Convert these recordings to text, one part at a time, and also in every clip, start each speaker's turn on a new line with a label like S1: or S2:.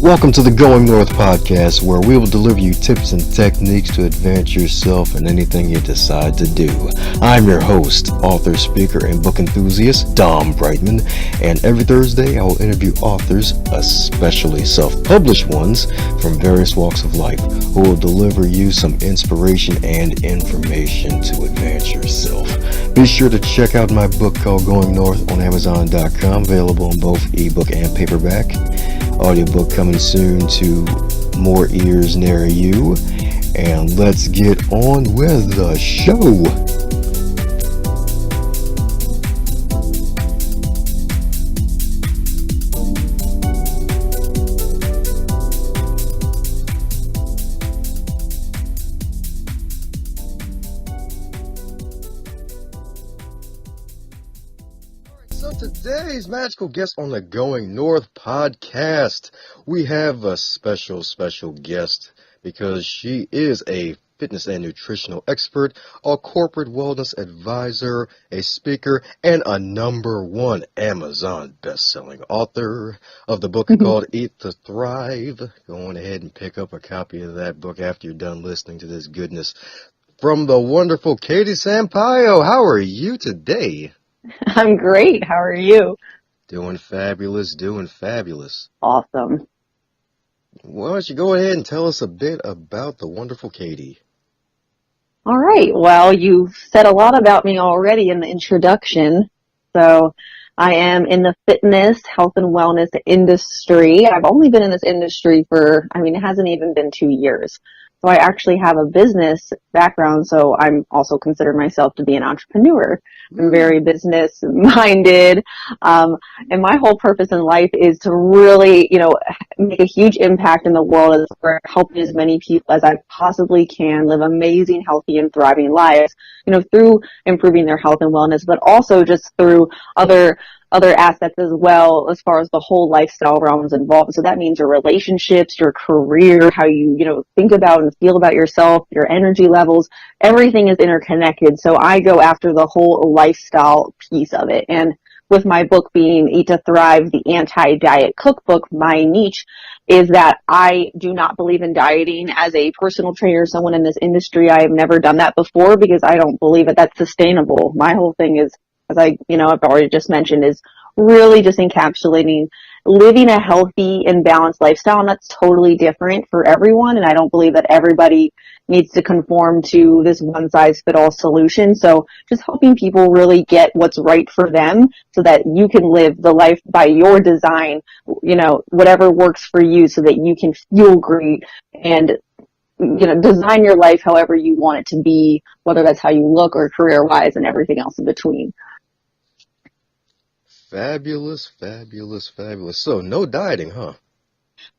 S1: Welcome to the Going North podcast, where we will deliver you tips and techniques to advance yourself in anything you decide to do. I'm your host, author, speaker, and book enthusiast, Dom Brightman, and every Thursday I will interview authors, especially self-published ones, from various walks of life, who will deliver you some inspiration and information to advance yourself. Be sure to check out my book called Going North on Amazon.com, available in both ebook and paperback. Audiobook coming soon to more ears near you. And let's get on with the show. So today's magical guest on the Going North podcast, we have a special guest because she is a fitness and nutritional expert, a corporate wellness advisor, a speaker, and a #1 Amazon best-selling author of the book called Eat to Thrive. Go on ahead and pick up a copy of that book after you're done listening to this goodness from the wonderful Katie Sampayo. How are you today?
S2: I'm great. How are you?
S1: Doing fabulous.
S2: Awesome.
S1: Why don't you go ahead and tell us a bit about the wonderful Katie?
S2: All right. Well, you've said a lot about me already in the introduction. So I am in the fitness, health, and wellness industry. I've only been in this industry it hasn't even been 2 years. So I actually have a business background, so I'm also consider myself to be an entrepreneur. I'm very business minded. And my whole purpose in life is to really, make a huge impact in the world as for helping as many people as I possibly can live amazing, healthy, and thriving lives, through improving their health and wellness, but also just through other aspects as well, as far as the whole lifestyle realms involved. So that means your relationships, your career, how you, think about and feel about yourself, your energy levels, everything is interconnected. So I go after the whole lifestyle piece of it. And with my book being Eat to Thrive, the anti-diet cookbook, my niche is that I do not believe in dieting. As a personal trainer, someone in this industry, I have never done that before because I don't believe that that's sustainable. My whole thing is, as I've already just mentioned, is really just encapsulating living a healthy and balanced lifestyle. And that's totally different for everyone. And I don't believe that everybody needs to conform to this one-size-fit-all solution. So just helping people really get what's right for them so that you can live the life by your design, whatever works for you so that you can feel great and design your life however you want it to be, whether that's how you look or career-wise and everything else in between.
S1: Fabulous. So no dieting, huh?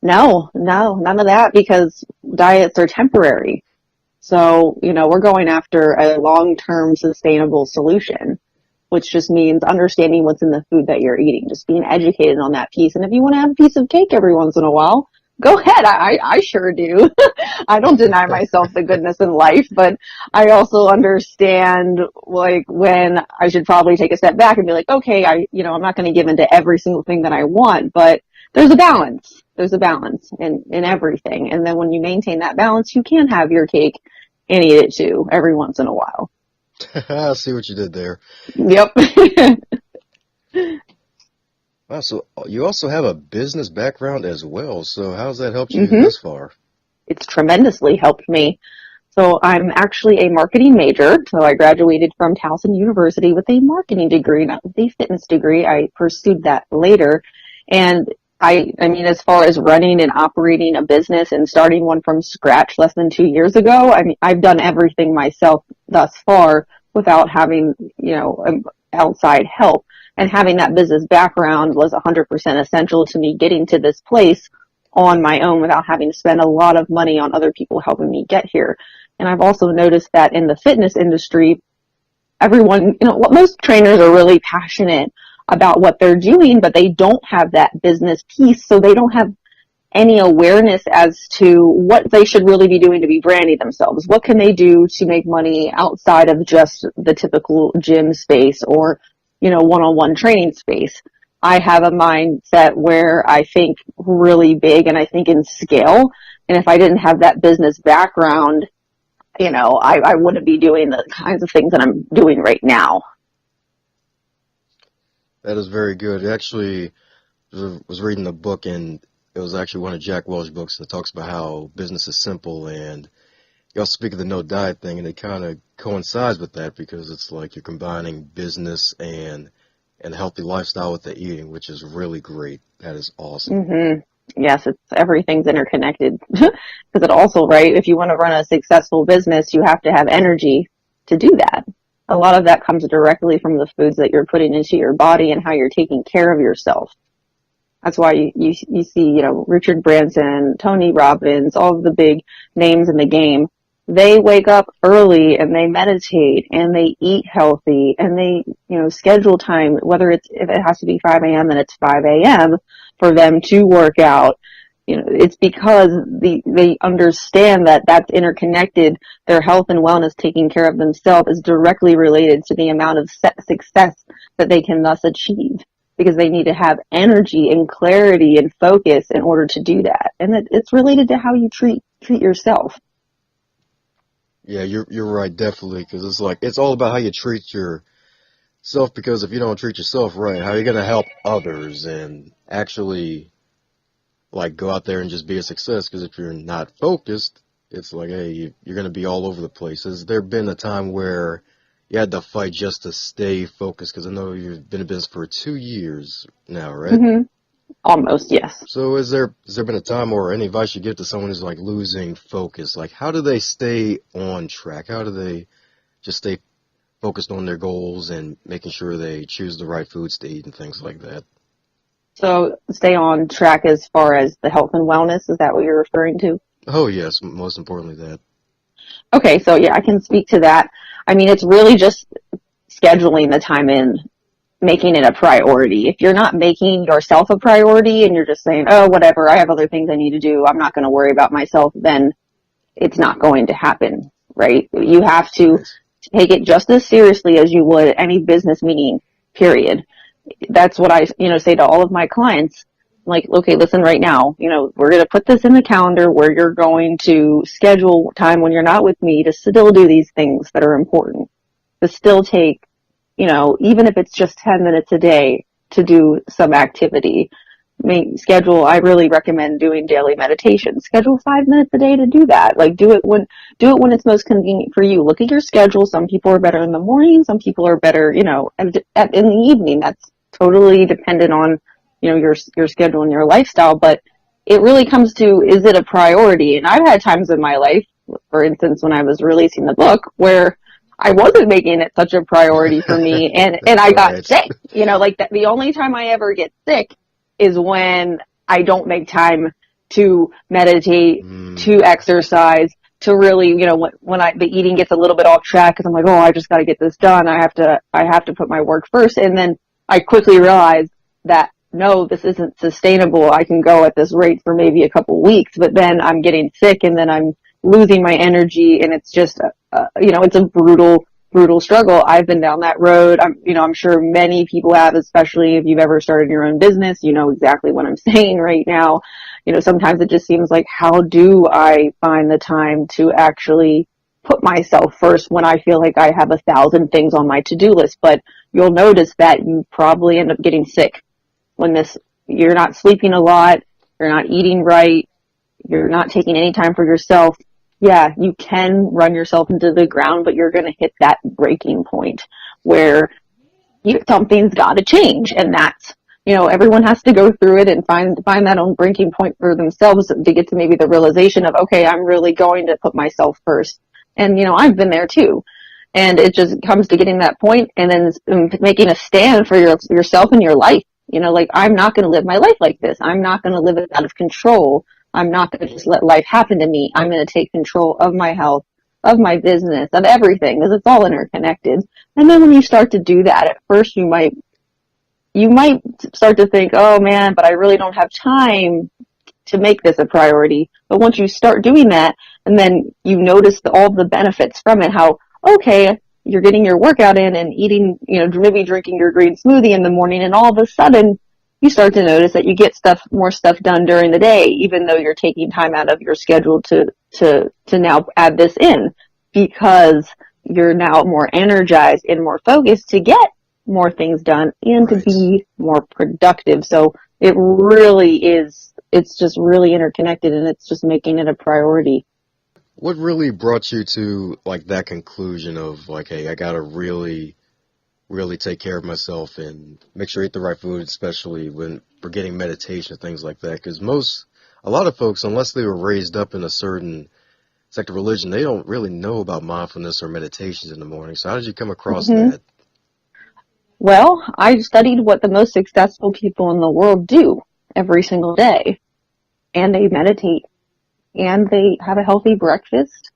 S2: No, none of that, because diets are temporary. So, we're going after a long-term sustainable solution, which just means understanding what's in the food that you're eating, just being educated on that piece. And if you want to have a piece of cake every once in a while, go ahead. I sure do. I don't deny myself the goodness in life, but I also understand when I should probably take a step back and be like, okay, I'm not going to give into every single thing that I want, but there's a balance. There's a balance in everything. And then when you maintain that balance, you can have your cake and eat it too every once in a while.
S1: I see what you did there.
S2: Yep.
S1: Wow, so you also have a business background as well. So how's that helped you thus far?
S2: It's tremendously helped me. So I'm actually a marketing major. So I graduated from Towson University with a marketing degree, not with a fitness degree. I pursued that later. And as far as running and operating a business and starting one from scratch less than 2 years ago, I've done everything myself thus far without having, outside help. And having that business background was 100% essential to me getting to this place on my own without having to spend a lot of money on other people helping me get here. And I've also noticed that in the fitness industry, everyone, most trainers are really passionate about what they're doing, but they don't have that business piece. So they don't have any awareness as to what they should really be doing to be branding themselves. What can they do to make money outside of just the typical gym space or, one-on-one training space? I have a mindset where I think really big and I think in scale. And if I didn't have that business background, I wouldn't be doing the kinds of things that I'm doing right now.
S1: That is very good. Actually, I was reading a book, and it was actually one of Jack Welch's books that talks about how business is simple, and you also speak of the no diet thing, and it kind of coincides with that because it's like you're combining business and a healthy lifestyle with the eating, which is really great. That is awesome.
S2: Mm-hmm. Yes, everything's interconnected. Because it also, right, if you want to run a successful business, you have to have energy to do that. A lot of that comes directly from the foods that you're putting into your body and how you're taking care of yourself. That's why you see, Richard Branson, Tony Robbins, all of the big names in the game. They wake up early and they meditate and they eat healthy and they, schedule time, whether if it has to be 5 a.m., then it's 5 a.m. for them to work out. It's because they understand that that's interconnected. Their health and wellness, taking care of themselves, is directly related to the amount of success that they can thus achieve, because they need to have energy and clarity and focus in order to do that. And it's related to how you treat yourself.
S1: Yeah, you're right, definitely, because it's all about how you treat yourself. Because if you don't treat yourself right, how are you going to help others and actually go out there and just be a success? Because if you're not focused, it's like, hey, you're going to be all over the place. Has there been a time where you had to fight just to stay focused? Because I know you've been in business for 2 years now, right?
S2: Mm-hmm. Almost, yes.
S1: So has there been a time, or any advice you give to someone who's losing focus? How do they stay on track? How do they just stay focused on their goals and making sure they choose the right foods to eat and things like that?
S2: So stay on track as far as the health and wellness, is that what you're referring to?
S1: Oh, yes, most importantly that.
S2: Okay, so yeah, I can speak to that. I mean, it's really just scheduling the time in, making it a priority. If you're not making yourself a priority and you're just saying, oh, whatever, I have other things I need to do, I'm not going to worry about myself, then it's not going to happen, right? You have to take it just as seriously as you would any business meeting, period. That's what I, say to all of my clients. Like, okay, listen, right now, we're going to put this in the calendar where you're going to schedule time when you're not with me to still do these things that are important, to still take, even if it's just 10 minutes a day to do some activity. I really recommend doing daily meditation. Schedule 5 minutes a day to do that. Do it when it's most convenient for you. Look at your schedule. Some people are better in the morning. Some people are better, in the evening. That's totally dependent on, your schedule and your lifestyle. But it really comes to, is it a priority? And I've had times in my life, for instance, when I was releasing the book, where I wasn't making it such a priority for me, and I got sick. The only time I ever get sick is when I don't make time to meditate, to exercise, to really, when the eating gets a little bit off track, because I'm like, oh, I just got to get this done. I have to put my work first. And then I quickly realized that, no, this isn't sustainable. I can go at this rate for maybe a couple weeks, but then I'm getting sick and then I'm losing my energy, and it's just, it's a brutal struggle. I've been down that road. I'm sure many people have, especially if you've ever started your own business. You know exactly what I'm saying right now. Sometimes it just seems like, how do I find the time to actually put myself first when I feel like I have 1,000 things on my to-do list? But you'll notice that you probably end up getting sick when you're not sleeping a lot, you're not eating right, you're not taking any time for yourself. Yeah, you can run yourself into the ground, but you're going to hit that breaking point where something's got to change. And that's, everyone has to go through it and find that own breaking point for themselves to get to maybe the realization of, okay, I'm really going to put myself first. And, I've been there too. And it just comes to getting that point and then making a stand for yourself and your life. I'm not going to live my life like this. I'm not going to live it out of control. I'm not going to just let life happen to me. I'm going to take control of my health, of my business, of everything, because it's all interconnected. And then when you start to do that, at first you might start to think, oh man, but I really don't have time to make this a priority. But once you start doing that, and then you notice all the benefits from it, how, okay, you're getting your workout in and eating, maybe drinking your green smoothie in the morning, and all of a sudden you start to notice that you get more stuff done during the day, even though you're taking time out of your schedule to now add this in, because you're now more energized and more focused to get more things done and to be more productive. So it really is, it's just really interconnected, and it's just making it a priority.
S1: What really brought you to like that conclusion of like, hey, I gotta really take care of myself and make sure I eat the right food, especially when we're getting meditation and things like that? Because a lot of folks, unless they were raised up in a certain sect of religion, they don't really know about mindfulness or meditations in the morning. So how did you come across that?
S2: Well, I studied what the most successful people in the world do every single day, and they meditate, and they have a healthy breakfast,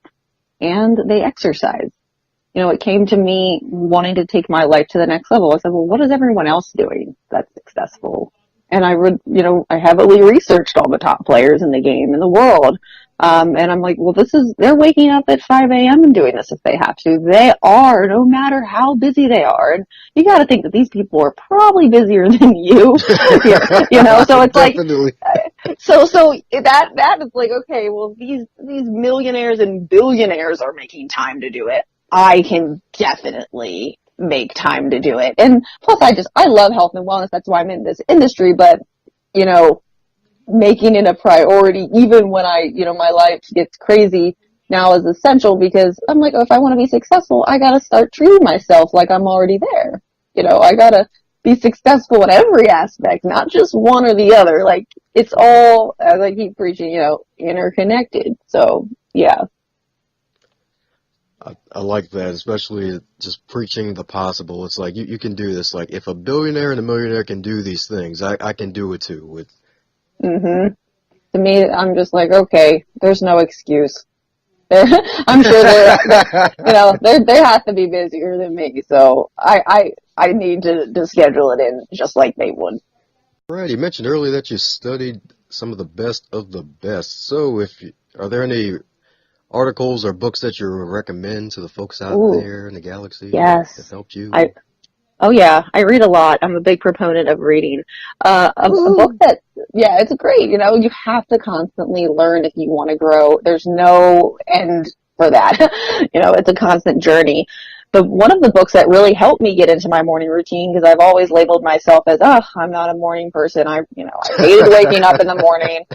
S2: and they exercise. You know, it came to me wanting to take my life to the next level. I said, well, what is everyone else doing that's successful? And I heavily researched all the top players in the game in the world. And I'm like, well, they're waking up at 5 a.m. and doing this if they have to. They are, no matter how busy they are. And you got to think that these people are probably busier than you. So it's
S1: Definitely.
S2: so that is like, okay, well, these millionaires and billionaires are making time to do it. I can definitely make time to do it. And plus I love health and wellness. That's why I'm in this industry. But, making it a priority, even when my life gets crazy now, is essential, because I'm like, oh, if I want to be successful, I got to start treating myself like I'm already there. I got to be successful in every aspect, not just one or the other. Like, it's all, as I keep preaching, interconnected. So, yeah.
S1: I like that, especially just preaching the possible. It's like, you can do this. Like, if a billionaire and a millionaire can do these things, I can do it too.
S2: To me, I'm just like, okay, there's no excuse. I'm sure they have to be busier than me. So I need to schedule it in just like they would.
S1: Right. You mentioned earlier that you studied some of the best of the best. So are there any articles or books that you recommend to the folks out there in the galaxy that helped you?
S2: Oh yeah, I read a lot. I'm a big proponent of reading. A book that, it's great. You have to constantly learn if you want to grow. There's no end for that. It's a constant journey. But one of the books that really helped me get into my morning routine, because I've always labeled myself as, I'm not a morning person. I hated waking up in the morning.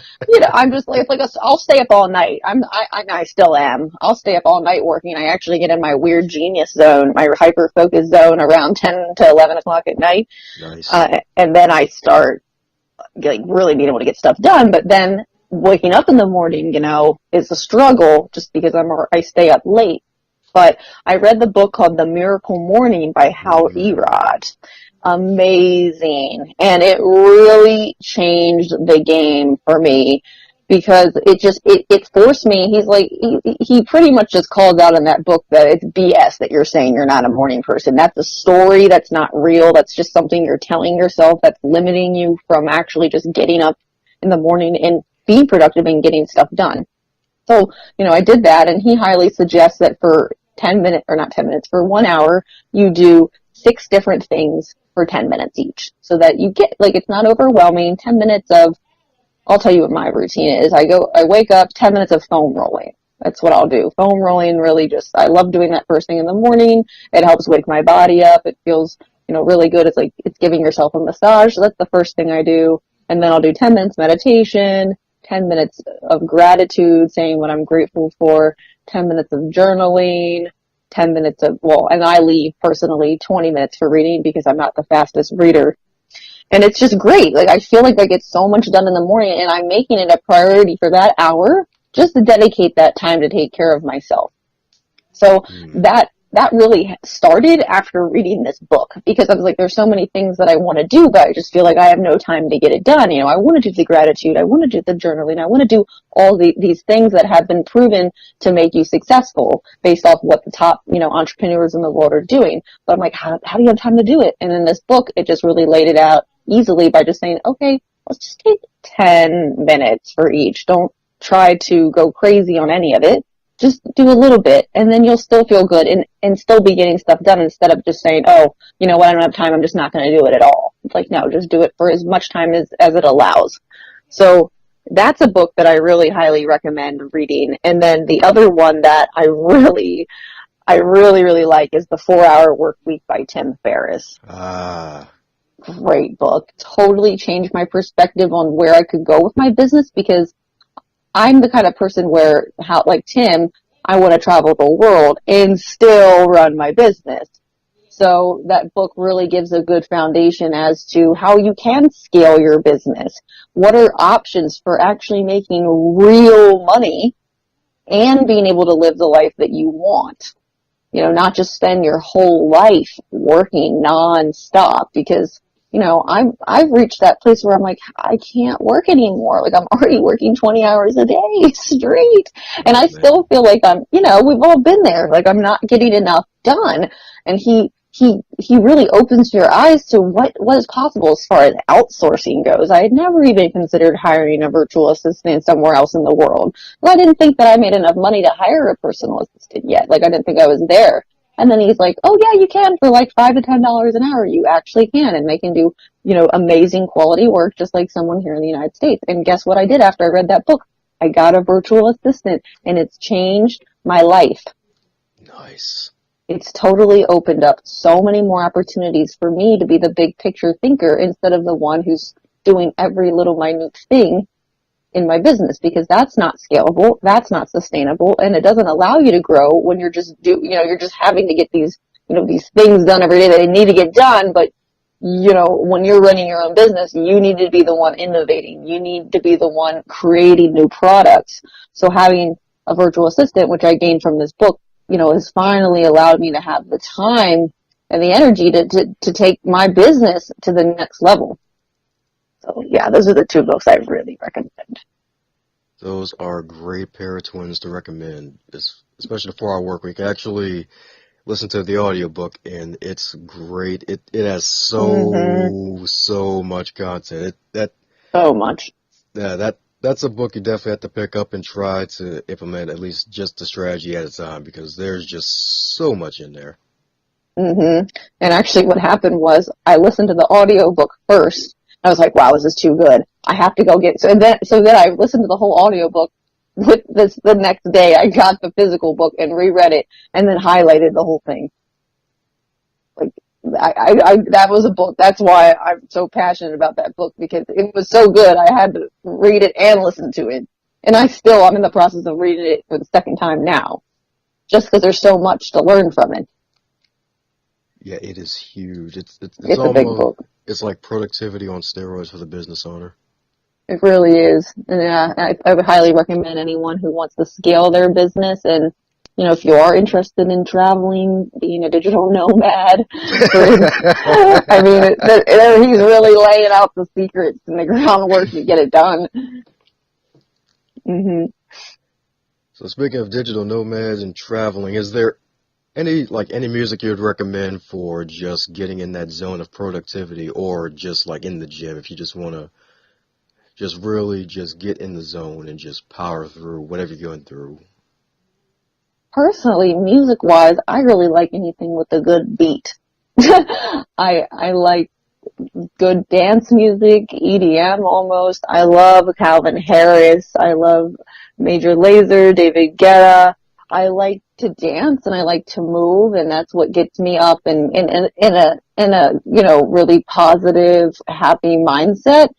S2: I'm just like, I'll stay up all night. I still am. I'll stay up all night working. I actually get in my weird genius zone, my hyper focus zone around 10 to 11 o'clock at night.
S1: Nice.
S2: And then I start really being able to get stuff done. But then waking up in the morning, is a struggle, just because I stay up late. But I read the book called The Miracle Morning by Hal Elrod. Amazing. And it really changed the game for me, because it forced me. He's like, he pretty much just called out in that book that it's BS that you're saying you're not a morning person. That's a story. That's not real. That's just something you're telling yourself that's limiting you from actually just getting up in the morning and being productive and getting stuff done. So, I did that, and he highly suggests that for 1 hour, you do 6 different things for 10 minutes each, so that you get, it's not overwhelming. 10 minutes of, I'll tell you what my routine is. I wake up, 10 minutes of foam rolling. That's what I'll do. Foam rolling, really I love doing that first thing in the morning. It helps wake my body up. It feels, really good. It's like, it's giving yourself a massage. So that's the first thing I do. And then I'll do 10 minutes meditation, 10 minutes of gratitude, saying what I'm grateful for, 10 minutes of journaling, 10 minutes of, and I leave personally 20 minutes for reading, because I'm not the fastest reader. And it's just great. I feel like I get so much done in the morning, and I'm making it a priority for that hour just to dedicate that time to take care of myself. So that really started after reading this book, because I was like, there's so many things that I want to do, but I just feel like I have no time to get it done. I want to do the gratitude. I want to do the journaling. I want to do all these things that have been proven to make you successful based off what the top, entrepreneurs in the world are doing. But I'm like, how do you have time to do it? And in this book, it just really laid it out easily by just saying, okay, let's just take 10 minutes for each. Don't try to go crazy on any of it. Just do a little bit, and then you'll still feel good and still be getting stuff done, instead of just saying, oh, I don't have time, I'm just not going to do it at all. It's like, no, just do it for as much time as it allows. So that's a book that I really highly recommend reading. And then the other one that I really, really like is The 4-Hour Work Week by Tim Ferriss.
S1: Ah.
S2: Great book. Totally changed my perspective on where I could go with my business, because I'm the kind of person where, like Tim, I want to travel the world and still run my business. So that book really gives a good foundation as to how you can scale your business. What are options for actually making real money and being able to live the life that you want? You know, not just spend your whole life working nonstop, because, you know, I've reached that place where I'm like, I can't work anymore. Like, I'm already working 20 hours a day straight. And I still feel like we've all been there. Like, I'm not getting enough done. And he really opens your eyes to what is possible as far as outsourcing goes. I had never even considered hiring a virtual assistant somewhere else in the world. Well, I didn't think that I made enough money to hire a personal assistant yet. Like, I didn't think I was there. And then he's like, oh yeah, you can for like $5 to $10 an hour. You actually can. And they can do, amazing quality work just like someone here in the United States. And guess what I did after I read that book? I got a virtual assistant, and it's changed my life.
S1: Nice.
S2: It's totally opened up so many more opportunities for me to be the big picture thinker instead of the one who's doing every little minute thing in my business, because that's not scalable, that's not sustainable, and it doesn't allow you to grow when you're just you're just having to get these things done every day that need to get done. But when you're running your own business, you need to be the one innovating, you need to be the one creating new products. So having a virtual assistant, which I gained from this book, has finally allowed me to have the time and the energy to take my business to the next level. So yeah, those are the two books I really recommend.
S1: Those are a great pair of twins to recommend, especially the 4-Hour Work Week. I actually listened to the audiobook, and it's great. It has so much content.
S2: So much.
S1: Yeah, that's a book you definitely have to pick up and try to implement at least just the strategy at a time, because there's just so much in there.
S2: And actually what happened was I listened to the audiobook first. I was like, wow, this is too good. I have to go get so then I listened to the whole audiobook. With this, the next day I got the physical book and reread it and then highlighted the whole thing. Like, I that was a book. That's why I'm so passionate about that book, because it was so good. I had to read it and listen to it. And I'm in the process of reading it for the second time now, just because there's so much to learn from it.
S1: Yeah, it is huge. It's
S2: It's a big book.
S1: It's like productivity on steroids for the business owner.
S2: It really is. And I would highly recommend anyone who wants to scale their business, and if you are interested in traveling, being a digital nomad, I mean, he's really laying out the secrets and the groundwork to get it done.
S1: So speaking of digital nomads and traveling, is there any music you'd recommend for just getting in that zone of productivity, or just like in the gym if you just want to just really just get in the zone and just power through whatever you're going through?
S2: Personally, music-wise, I really like anything with a good beat. I like good dance music, EDM almost. I love Calvin Harris. I love Major Lazer, David Guetta. I like to dance and I like to move, and that's what gets me up and in a really positive, happy mindset.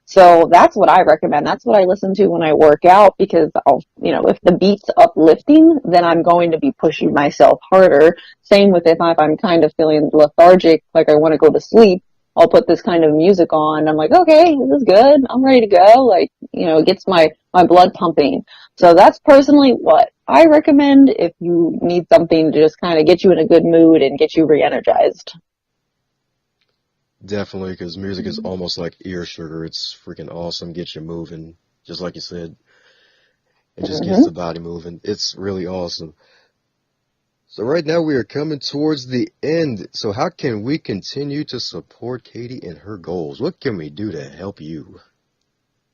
S2: So that's what I recommend. That's what I listen to when I work out, because if the beat's uplifting, then I'm going to be pushing myself harder. Same with if I'm kind of feeling lethargic, like I want to go to sleep, I'll put this kind of music on. I'm like, okay, this is good. I'm ready to go. Like, it gets my blood pumping. So that's personally what I recommend if you need something to just kind of get you in a good mood and get you re-energized.
S1: Definitely, because music is almost like ear sugar. It's freaking awesome. Gets you moving, just like you said. It just gets the body moving. It's really awesome. So right now we are coming towards the end. So how can we continue to support Katie in her goals? What can we do to help you?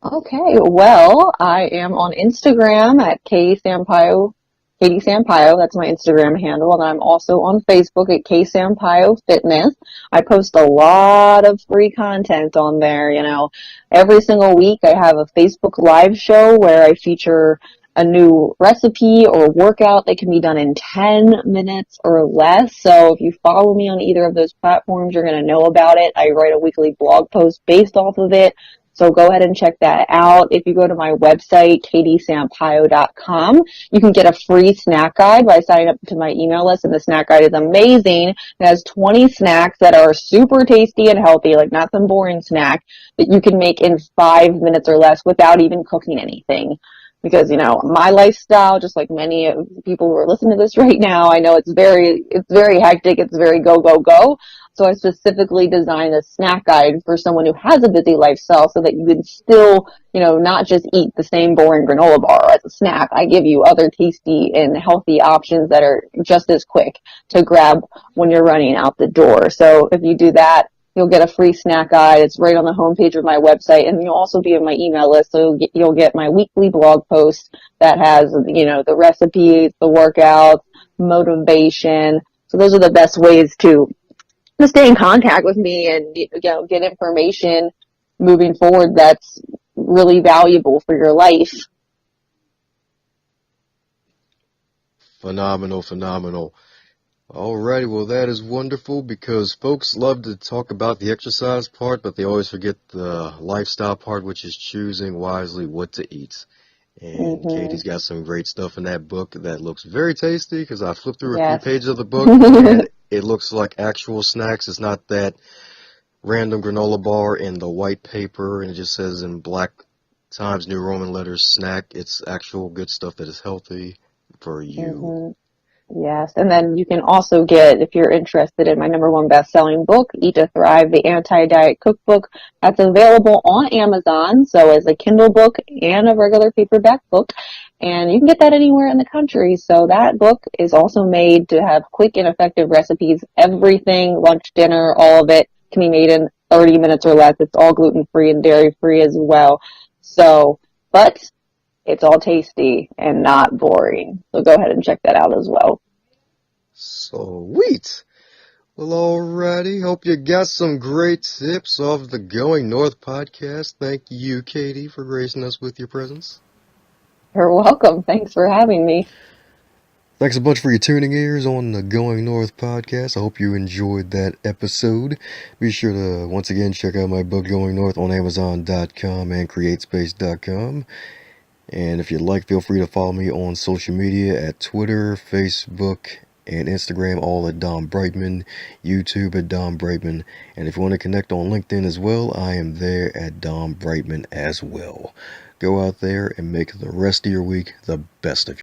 S2: Okay, well, I am on Instagram at Katie Sampayo Katie Sampayo. That's my Instagram handle. And I'm also on Facebook at K Sampayo Fitness. I post a lot of free content on there. Every single week I have a Facebook live show where I feature a new recipe or workout that can be done in 10 minutes or less. So if you follow me on either of those platforms, you're going to know about it. I write a weekly blog post based off of it. So go ahead and check that out. If you go to my website, katiesampayo.com, you can get a free snack guide by signing up to my email list. And the snack guide is amazing. It has 20 snacks that are super tasty and healthy, like not some boring snack that you can make in 5 minutes or less without even cooking anything. Because, my lifestyle, just like many of the people who are listening to this right now, I know it's very hectic. It's very go, go, go. So I specifically designed a snack guide for someone who has a busy lifestyle so that you can still, not just eat the same boring granola bar as a snack. I give you other tasty and healthy options that are just as quick to grab when you're running out the door. So if you do that, you'll get a free snack guide. It's right on the homepage of my website, and you'll also be in my email list. So you'll get my weekly blog post that has, the recipes, the workouts, motivation. So those are the best ways to stay in contact with me and, get information moving forward that's really valuable for your life.
S1: Phenomenal. Alrighty, well that is wonderful because folks love to talk about the exercise part, but they always forget the lifestyle part, which is choosing wisely what to eat. And Katie's got some great stuff in that book that looks very tasty because I flipped through a few pages of the book and it looks like actual snacks. It's not that random granola bar in the white paper and it just says in black Times New Roman letters snack. It's actual good stuff that is healthy for you.
S2: Yes, and then you can also get, if you're interested in my #1 best-selling book, Eat to Thrive, the Anti-Diet Cookbook, that's available on Amazon, so as a Kindle book and a regular paperback book, and you can get that anywhere in the country. So that book is also made to have quick and effective recipes. Everything, lunch, dinner, all of it can be made in 30 minutes or less. It's all gluten-free and dairy-free as well. So, but it's all tasty and not boring. So go ahead and check that out as well.
S1: Sweet. Well, alrighty. Hope you got some great tips off the Going North podcast. Thank you, Katie, for gracing us with your presence.
S2: You're welcome. Thanks for having me.
S1: Thanks a bunch for your tuning ears on the Going North podcast. I hope you enjoyed that episode. Be sure to, once again, check out my book, Going North, on Amazon.com and CreateSpace.com. And if you'd like, feel free to follow me on social media at Twitter, Facebook, and Instagram, all at Dom Brightman, YouTube at Dom Brightman. And if you want to connect on LinkedIn as well, I am there at Dom Brightman as well. Go out there and make the rest of your week the best of